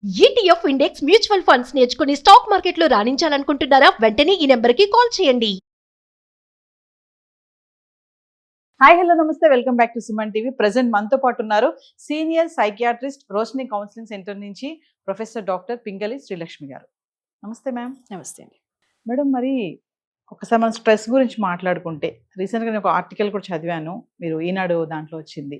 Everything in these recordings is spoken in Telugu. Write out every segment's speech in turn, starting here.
ఈటీఎఫ్ ఇండెక్స్ మ్యూచువల్ ఫండ్స్ నేర్చుకుని స్టాక్ మార్కెట్లో రాణించాలనుకుంటున్నారా? వెంటనే ఈ నెంబర్కి కాల్ చేయండి. హాయ్ హలో నమస్తే, welcome back to Suman TV. Present మనతో పాటు ఉన్నారు senior psychiatrist, Roshini counselling centre నుంచి ప్రొఫెసర్ డాక్టర్ పింగళి శ్రీలక్ష్మి గారు. నమస్తే మ్యామ్. నమస్తే అండి. మేడం, మరి ఒకసారి మనం స్ట్రెస్ గురించి మాట్లాడుకుంటే, రీసెంట్గా నేను ఒక ఆర్టికల్ కూడా చదివాను, మీరు ఈనాడు దాంట్లో వచ్చింది.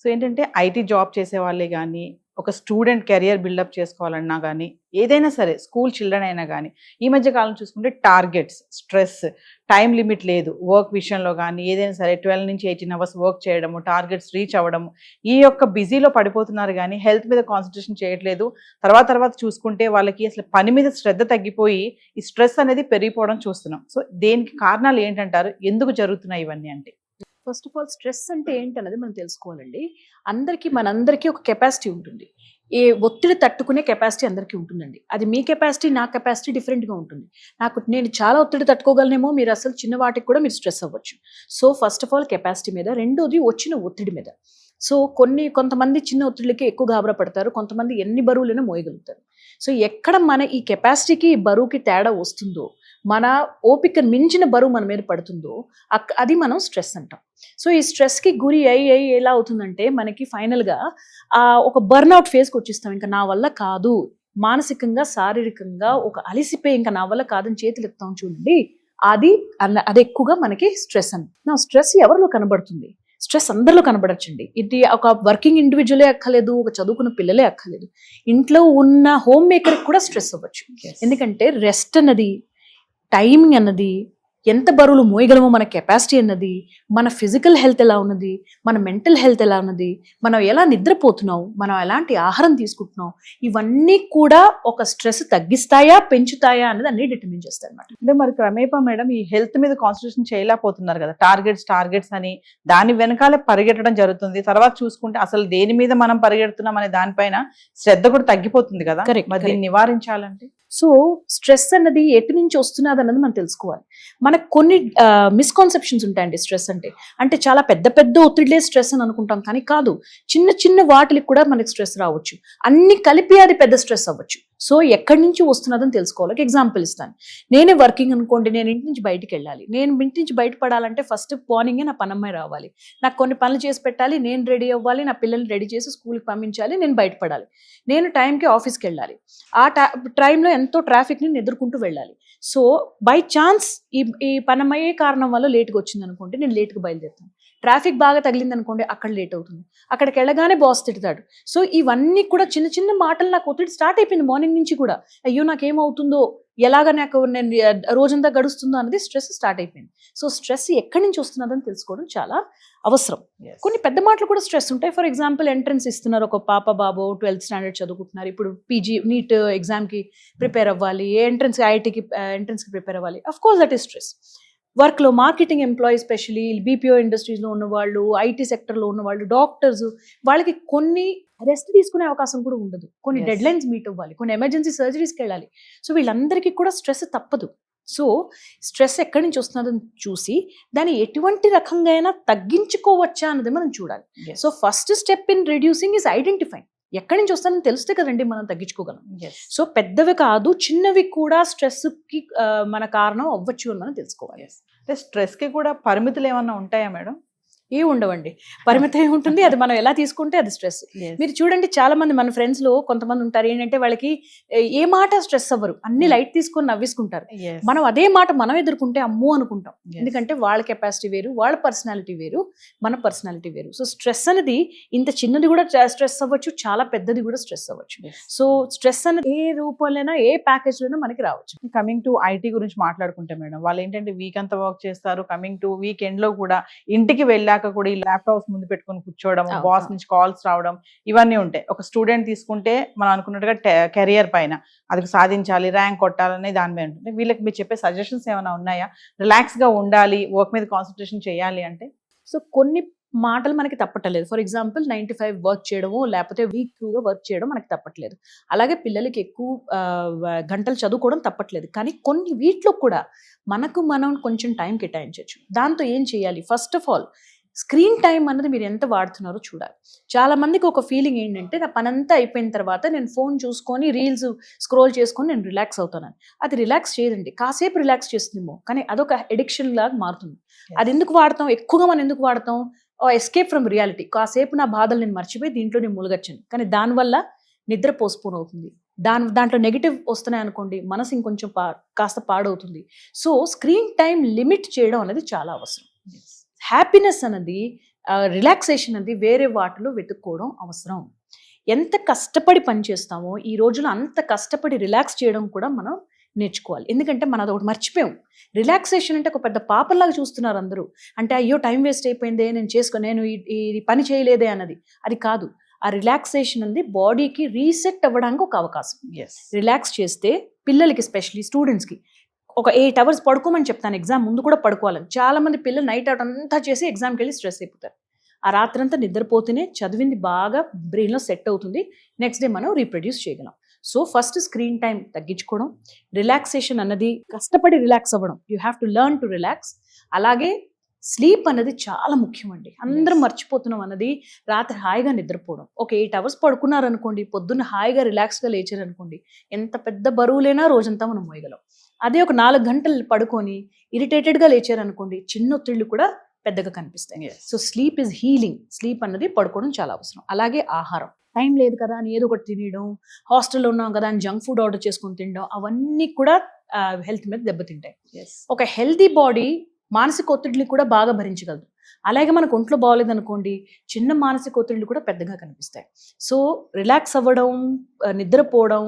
సో ఏంటంటే ఐటీ జాబ్ చేసే వాళ్ళే కానీ, ఒక స్టూడెంట్ కెరియర్ బిల్డప్ చేసుకోవాలన్నా కానీ, ఏదైనా సరే స్కూల్ చిల్డ్రన్ అయినా కానీ, ఈ మధ్య కాలం చూసుకుంటే టార్గెట్స్, స్ట్రెస్, టైం లిమిట్ లేదు వర్క్ విషయంలో కానీ, ఏదైనా సరే 12 నుంచి 18 అవర్స్ వర్క్ చేయడము, టార్గెట్స్ రీచ్ అవ్వడము, ఈ యొక్క బిజీలో పడిపోతున్నారు కానీ హెల్త్ మీద కాన్సన్ట్రేషన్ చేయట్లేదు. తర్వాత చూసుకుంటే వాళ్ళకి అసలు పని మీద శ్రద్ధ తగ్గిపోయి ఈ స్ట్రెస్ అనేది పెరిగిపోవడం చూస్తున్నాం. సో దేనికి కారణాలు ఏంటంటారు? ఎందుకు జరుగుతున్నాయి ఇవన్నీ అంటే? ఫస్ట్ ఆఫ్ ఆల్ స్ట్రెస్ అంటే ఏంటన్నది మనం తెలుసుకోవాలండి. మనందరికీ ఒక కెపాసిటీ ఉంటుంది. ఏ ఒత్తిడి తట్టుకునే కెపాసిటీ అందరికీ ఉంటుందండి. అది మీ కెపాసిటీ, నా కెపాసిటీ డిఫరెంట్గా ఉంటుంది. నేను చాలా ఒత్తిడి తట్టుకోగలనేమో, మీరు అసలు చిన్న వాటికి కూడా మీరు స్ట్రెస్ అవ్వచ్చు. So first of all capacity మీద, రెండోది వచ్చిన ఒత్తిడి మీద. సో కొంతమంది చిన్న ఒత్తిడికి ఎక్కువ గాబరా పడతారు, కొంతమంది ఎన్ని బరువులైనా మోయగలుగుతారు. సో ఎక్కడ మన ఈ కెపాసిటీకి బరువుకి తేడా వస్తుందో, మన ఓపిక మించిన బరువు మన మీద పడుతుందో, అది మనం స్ట్రెస్ అంటాం. సో ఈ స్ట్రెస్కి గురి అయ్యి ఎలా అవుతుందంటే, మనకి ఫైనల్గా ఒక బర్న్అవుట్ ఫేజ్కి వచ్చేస్తాం. ఇంకా నా వల్ల కాదు, మానసికంగా శారీరకంగా ఒక అలిసిపోయి ఇంకా నా వల్ల కాదని చేతులు ఎత్తాం చూడండి, అది ఎక్కువగా మనకి స్ట్రెస్ నా స్ట్రెస్ ఎవరిలో కనబడుతుంది? స్ట్రెస్ అందరిలో కనబడచ్చండి. ఇది ఒక వర్కింగ్ ఇండివిజువలే అక్కర్లేదు, ఒక చదువుకున్న పిల్లలే అక్కర్లేదు, ఇంట్లో ఉన్న హోమ్ మేకర్కి కూడా స్ట్రెస్ అవ్వచ్చు. ఎందుకంటే రెస్ట్ అన్నది, టైమింగ్ అన్నది, ఎంత బరువులు మోయగలమో మన కెపాసిటీ అన్నది, మన ఫిజికల్ హెల్త్ ఎలా ఉన్నది, మన మెంటల్ హెల్త్ ఎలా ఉన్నది, మనం ఎలా నిద్రపోతున్నాం, మనం ఎలాంటి ఆహారం తీసుకుంటున్నాం, ఇవన్నీ కూడా ఒక స్ట్రెస్ తగ్గిస్తాయా పెంచుతాయా అన్నది అన్ని డిటర్మిన్ చేస్తాయి అన్నమాట. అంటే మరి క్రమేపా మేడం ఈ హెల్త్ మీద కాన్సన్ట్రేషన్ చేయలేకపోతున్నారు కదా, టార్గెట్స్ అని దాని వెనకాలే పరిగెట్టడం జరుగుతుంది. తర్వాత చూసుకుంటే అసలు దేని మీద మనం పరిగెడుతున్నాం అనే దానిపైన శ్రద్ధ కూడా తగ్గిపోతుంది కదా. మరి దీన్ని నివారించాలంటే? సో స్ట్రెస్ అన్నది ఎటు నుంచి వస్తున్నది అన్నది మనం తెలుసుకోవాలి. మనకు కొన్ని మిస్కాన్సెప్షన్స్ ఉంటాయండి. స్ట్రెస్ అంటే చాలా పెద్ద ఒత్తిడిలే స్ట్రెస్ అని అనుకుంటాం, కానీ కాదు. చిన్న వాటికి కూడా మనకి స్ట్రెస్ రావచ్చు. అన్ని కలిపి అది పెద్ద స్ట్రెస్ అవ్వచ్చు. సో ఎక్కడి నుంచి వస్తున్నదని తెలుసుకోవాలి. ఒక ఎగ్జాంపుల్ ఇస్తాను. నేనే వర్కింగ్ అనుకోండి, నేను ఇంటి నుంచి బయటికి వెళ్ళాలి. నేను ఇంటి నుంచి బయటపడాలంటే ఫస్ట్ మార్నింగే నా పనమ్మాయి రావాలి, నాకు కొన్ని పనులు చేసి పెట్టాలి, నేను రెడీ అవ్వాలి, నా పిల్లల్ని రెడీ చేసి స్కూల్కి పంపించాలి, నేను బయటపడాలి, నేను టైంకి ఆఫీస్కి వెళ్ళాలి. ఆ టైంలో ఎంతో ట్రాఫిక్ని ఎదుర్కొంటూ వెళ్ళాలి. సో బై ఛాన్స్ ఈ పనమ్మయ్యే కారణం వల్ల లేట్గా వచ్చింది అనుకోండి, నేను లేట్గా బయలుదేరుతాను. ట్రాఫిక్ బాగా తగిలింది అనుకోండి, అక్కడ లేట్ అవుతుంది. అక్కడికి వెళ్ళగానే బాస్ తిడతాడు. సో ఇవన్నీ కూడా చిన్న మాటలు నాకు ఒత్తిడి స్టార్ట్ అయిపోయింది మార్నింగ్ నుంచి కూడా. అయ్యో నాకేమవుతుందో, ఎలాగ నేను రోజంతా గడుస్తుందో అన్నది స్ట్రెస్ స్టార్ట్ అయిపోయింది. సో స్ట్రెస్ ఎక్కడి నుంచి వస్తున్నదని తెలుసుకోవడం చాలా అవసరం. కొన్ని పెద్ద మాటలు కూడా స్ట్రెస్ ఉంటాయి. ఫర్ ఎగ్జాంపుల్ ఎంట్రన్స్ ఇస్తున్నారు, ఒక పాప బాబు 12th స్టాండర్డ్ చదువుకుంటున్నారు, ఇప్పుడు పీజీ నీట్ ఎగ్జామ్కి ప్రిపేర్ అవ్వాలి, ఎంట్రన్స్ ఐఐటీకి ఎంట్రన్స్కి ప్రిపేర్ అవ్వాలి. Of course that is stress. వర్క్లో మార్కెటింగ్ ఎంప్లాయీస్, స్పెషలీ బీపీఓ ఇండస్ట్రీస్లో ఉన్నవాళ్ళు, ఐటీ సెక్టర్లో ఉన్నవాళ్ళు, డాక్టర్స్, వాళ్ళకి కొన్ని రెస్ట్ తీసుకునే అవకాశం కూడా ఉండదు. కొన్ని డెడ్ లైన్స్ మీట్ అవ్వాలి, కొన్ని ఎమర్జెన్సీ సర్జరీస్కి వెళ్ళాలి. సో వీళ్ళందరికీ కూడా స్ట్రెస్ తప్పదు. సో స్ట్రెస్ ఎక్కడి నుంచి వస్తున్నదని చూసి దాన్ని ఎటువంటి రకంగా అయినా తగ్గించుకోవచ్చా అన్నది మనం చూడాలి. So first step in reducing is identifying. ఎక్కడి నుంచి వస్తానని తెలిస్తే కదండి మనం తగ్గించుకోగలం. సో పెద్దవి కాదు, చిన్నవి కూడా స్ట్రెస్కి మన కారణం అవ్వచ్చు అని మనం తెలుసుకోవాలి. అంటే స్ట్రెస్కి కూడా పరిమితులు ఏమన్నా ఉంటాయా మేడం? ఏ ఉండవండి, పరిమితం ఏముంటుంది, అది మనం ఎలా తీసుకుంటే అది స్ట్రెస్. మీరు చూడండి, చాలా మంది మన ఫ్రెండ్స్ లో కొంతమంది ఉంటారు ఏంటంటే, వాళ్ళకి ఏ మాట స్ట్రెస్ అవ్వరు, అన్ని లైట్ తీసుకొని నవ్వేసుకుంటారు. మనం అదే మాట మనం ఎదుర్కొంటే అమ్మో అనుకుంటాం. ఎందుకంటే వాళ్ళ కెపాసిటీ వేరు, వాళ్ళ పర్సనాలిటీ వేరు, మన పర్సనాలిటీ వేరు. సో స్ట్రెస్ అనేది ఇంత చిన్నది కూడా స్ట్రెస్ అవ్వచ్చు, చాలా పెద్దది కూడా స్ట్రెస్ అవ్వచ్చు. సో స్ట్రెస్ అనేది ఏ రూపంలోనైనా, ఏ ప్యాకేజ్ లోనైనా మనకి రావచ్చు. కమింగ్ టు ఐటీ గురించి మాట్లాడుకుంటే మేడం, వాళ్ళు ఏంటంటే వీక్ అంతా వర్క్ చేస్తారు, కమింగ్ టు వీకెండ్ లో కూడా ఇంటికి వెళ్ళాక కూడా ఈ ల్యాప్టాప్స్ ముందు పెట్టుకొని కూర్చోవడం, బాస్ నుంచి కాల్స్ రావడం, ఇవన్నీ ఉంటాయి. ఒక స్టూడెంట్ తీసుకుంటే మనం అనుకున్నట్టుగా కెరియర్ పైన అది సాధించాలి, ర్యాంక్ కొట్టాలని దాని మీద ఉంటుంది. వీళ్ళకి మీరు చెప్పే సజెషన్స్ ఏమైనా ఉన్నాయా? రిలాక్స్ గా ఉండాలి, వర్క్ మీద కాన్సన్ట్రేషన్ చేయాలి అంటే? సో కొన్ని మాటలు మనకి తప్పట్లేదు. ఫర్ ఎగ్జాంపుల్ 9 to 5 వర్క్ చేయడము, లేకపోతే వీక్గా వర్క్ చేయడం మనకి తప్పట్లేదు. అలాగే పిల్లలకి ఎక్కువ గంటలు చదువుకోవడం తప్పట్లేదు. కానీ కొన్ని వీటిలో కూడా మనం కొంచెం టైం కేటాయించవచ్చు. దాంతో ఏం చేయాలి? First of all screen time అన్నది మీరు ఎంత వాడుతున్నారో చూడాలి. చాలా మందికి ఒక ఫీలింగ్ ఏంటంటే నా పనంతా అయిపోయిన తర్వాత నేను ఫోన్ చూసుకొని రీల్స్ స్క్రోల్ చేసుకొని నేను రిలాక్స్ అవుతానని. అది రిలాక్స్ చేయదండి, కాసేపు రిలాక్స్ చేస్తుందేమో కానీ అదొక ఎడిక్షన్ లాగా మారుతుంది. అది ఎందుకు వాడతాం, ఎక్కువగా మనం ఎందుకు వాడతాం, ఎస్కేప్ ఫ్రమ్ రియాలిటీ, కాసేపు నా బాధలు నేను మర్చిపోయి దీంట్లో నేను ములగచ్చాను, కానీ దానివల్ల నిద్ర పోస్ట్పోన్ అవుతుంది. దాంట్లో నెగిటివ్ వస్తున్నాయి అనుకోండి, మనసు ఇంకొంచెం కాస్త పాడవుతుంది. సో స్క్రీన్ టైం లిమిట్ చేయడం అనేది చాలా అవసరం. హ్యాపీనెస్ అన్నది, రిలాక్సేషన్ అనేది వేరే వాటిలో వెతుక్కోవడం అవసరం. ఎంత కష్టపడి పనిచేస్తామో ఈ రోజులో అంత కష్టపడి రిలాక్స్ చేయడం కూడా మనం నేర్చుకోవాలి. ఎందుకంటే మనం అదొకటి మర్చిపోయాం. రిలాక్సేషన్ అంటే ఒక పెద్ద పాపంలాగా చూస్తున్నారు అందరూ. అంటే అయ్యో టైం వేస్ట్ అయిపోయిందే, నేను ఈ పని చేయలేదే అన్నది. అది కాదు. ఆ రిలాక్సేషన్ అనేది బాడీకి రీసెట్ అవ్వడానికి ఒక అవకాశం. రిలాక్స్ చేస్తే పిల్లలకి, ఎస్పెషలీ స్టూడెంట్స్కి, ఒక 8 hours పడుకోమని చెప్తాను. ఎగ్జామ్ ముందు కూడా పడుకోవాలని. చాలా మంది పిల్లలు నైట్ అవుట్ అంతా చేసి ఎగ్జామ్కి వెళ్ళి స్ట్రెస్ అయిపోతారు. ఆ రాత్రంతా నిద్రపోతేనే చదివింది బాగా బ్రెయిన్లో సెట్ అవుతుంది. నెక్స్ట్ డే మనం రీప్రొడ్యూస్ చేయగలం. సో ఫస్ట్ స్క్రీన్ టైం తగ్గించుకోవడం, రిలాక్సేషన్ అన్నది కష్టపడి రిలాక్స్ అవ్వడం. You have to learn to relax. అలాగే స్లీప్ అన్నది చాలా ముఖ్యం అండి. అందరం మర్చిపోతున్నాం అన్నది. రాత్రి హాయిగా నిద్రపోవడం. ఒక 8 hours పడుకున్నారనుకోండి, పొద్దున్న హాయిగా రిలాక్స్గా లేచారనుకోండి, ఎంత పెద్ద బరువులైనా రోజంతా మనం మోయగలం. అదే ఒక 4 గంటలు పడుకొని ఇరిటేటెడ్గా లేచారనుకోండి, చిన్న ఒత్తిళ్ళు కూడా పెద్దగా కనిపిస్తాయి. So sleep is healing. Sleep అన్నది పడుకోవడం చాలా అవసరం. అలాగే ఆహారం. టైం లేదు కదా అని ఏదో ఒకటి తినడం, హాస్టల్లో ఉన్నాం కదా అని జంక్ ఫుడ్ ఆర్డర్ చేసుకొని తినడం, అవన్నీ కూడా హెల్త్ మీద దెబ్బతింటాయి. ఒక హెల్తీ బాడీ మానసిక ఒత్తిడిని కూడా బాగా భరించగలదు. అలాగే మనకు ఒంట్లో బాగోలేదనుకోండి, చిన్న మానసిక ఒత్తిడిలు కూడా పెద్దగా కనిపిస్తాయి. సో రిలాక్స్ అవ్వడం, నిద్రపోవడం,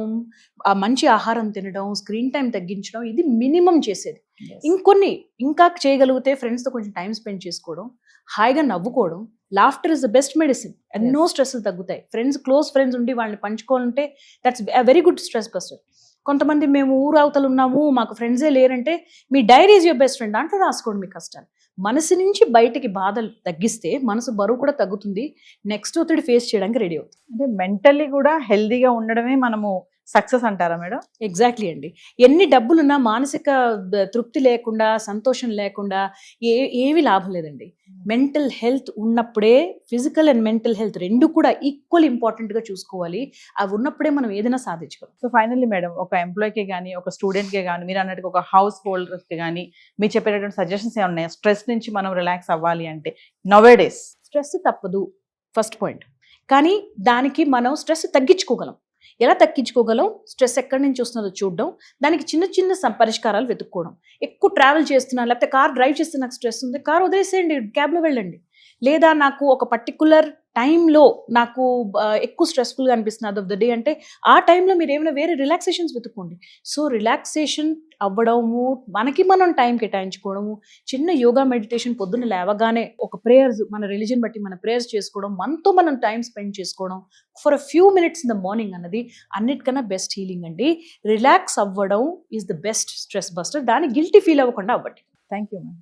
మంచి ఆహారం తినడం, స్క్రీన్ టైం తగ్గించడం, ఇది మినిమం చేసేది. ఇంకొన్ని ఇంకా చేయగలిగితే ఫ్రెండ్స్తో కొంచెం టైం స్పెండ్ చేసుకోవడం, హాయిగా నవ్వుకోవడం. Laughter is the best medicine. ఎన్నో స్ట్రెస్లు తగ్గుతాయి. క్లోజ్ ఫ్రెండ్స్ ఉండి వాళ్ళని పంచుకోవాలంటే that's a very good stress buster. కొంతమంది మేము ఊరు అవతలు ఉన్నాము, మాకు ఫ్రెండ్సే లేరంటే మీ diary is your best friend. దాంట్లో రాసుకోండి మీ కష్టాలు. మనసు నుంచి బయటికి బాధలు తగ్గిస్తే మనసు బరువు కూడా తగ్గుతుంది. నెక్స్ట్ ఒత్తిడి ఫేస్ చేయడానికి రెడీ అవుతుంది. అంటే మెంటల్లీ కూడా హెల్దీగా ఉండడమే మనము సక్సెస్ అంటారా మేడం? ఎగ్జాక్ట్లీ అండి. ఎన్ని డబ్బులున్నా మానసిక తృప్తి లేకుండా, సంతోషం లేకుండా ఏమీ లాభం లేదండి. మెంటల్ హెల్త్ ఉన్నప్పుడే ఫిజికల్ అండ్ మెంటల్ హెల్త్ రెండు కూడా ఈక్వల్ ఇంపార్టెంట్గా చూసుకోవాలి. అవి ఉన్నప్పుడే మనం ఏదైనా సాధించగలం. సో ఫైనల్లీ మేడం, ఒక ఎంప్లాయ్కి కానీ, ఒక స్టూడెంట్కి కానీ, మీరు అన్నట్టుగా ఒక హౌస్ హోల్డర్స్కి కానీ మీరు చెప్పేటటువంటి సజెషన్స్ ఏమన్నా ఉన్నాయా? స్ట్రెస్ నుంచి మనం రిలాక్స్ అవ్వాలి అంటే నౌవేడేస్ స్ట్రెస్ తప్పదు, ఫస్ట్ పాయింట్. కానీ దానికి మనం స్ట్రెస్ తగ్గించుకోగలం. ఎలా తగ్గించుకోగలం? స్ట్రెస్ ఎక్కడి నుంచి వస్తుందో చూడడం, దానికి చిన్న చిన్న పరిష్కారాలు వెతుక్కోవడం. ఎక్కువ ట్రావెల్ చేస్తున్నా, లేకపోతే కార్ డ్రైవ్ చేస్తే నాకు స్ట్రెస్ ఉంది, కార్ వదిలేసేయండి, క్యాబ్లో వెళ్ళండి. లేదా నాకు ఒక పర్టికులర్ టైంలో నాకు ఎక్కువ స్ట్రెస్ఫుల్గా అనిపిస్తుంది ఆఫ్ ద డే అంటే, ఆ టైంలో మీరు ఏమైనా వేరే రిలాక్సేషన్స్ వెతుక్కోండి. సో రిలాక్సేషన్ అవ్వడము, మనకి మనం టైం కేటాయించుకోవడము, చిన్న యోగా మెడిటేషన్ పొద్దున్న లేవగానే ఒక ప్రేయర్స్, మన రిలీజన్ బట్టి మన ప్రేయర్స్ చేసుకోవడం, మనతో మనం టైం స్పెండ్ చేసుకోవడం for a few minutes in the morning అన్నది అన్నిటికన్నా బెస్ట్ హీలింగ్ అండి. రిలాక్స్ అవ్వడం is the best stress buster. దాన్ని గిల్టీ ఫీల్ అవ్వకుండా అవ్వండి. Thank you ma'am.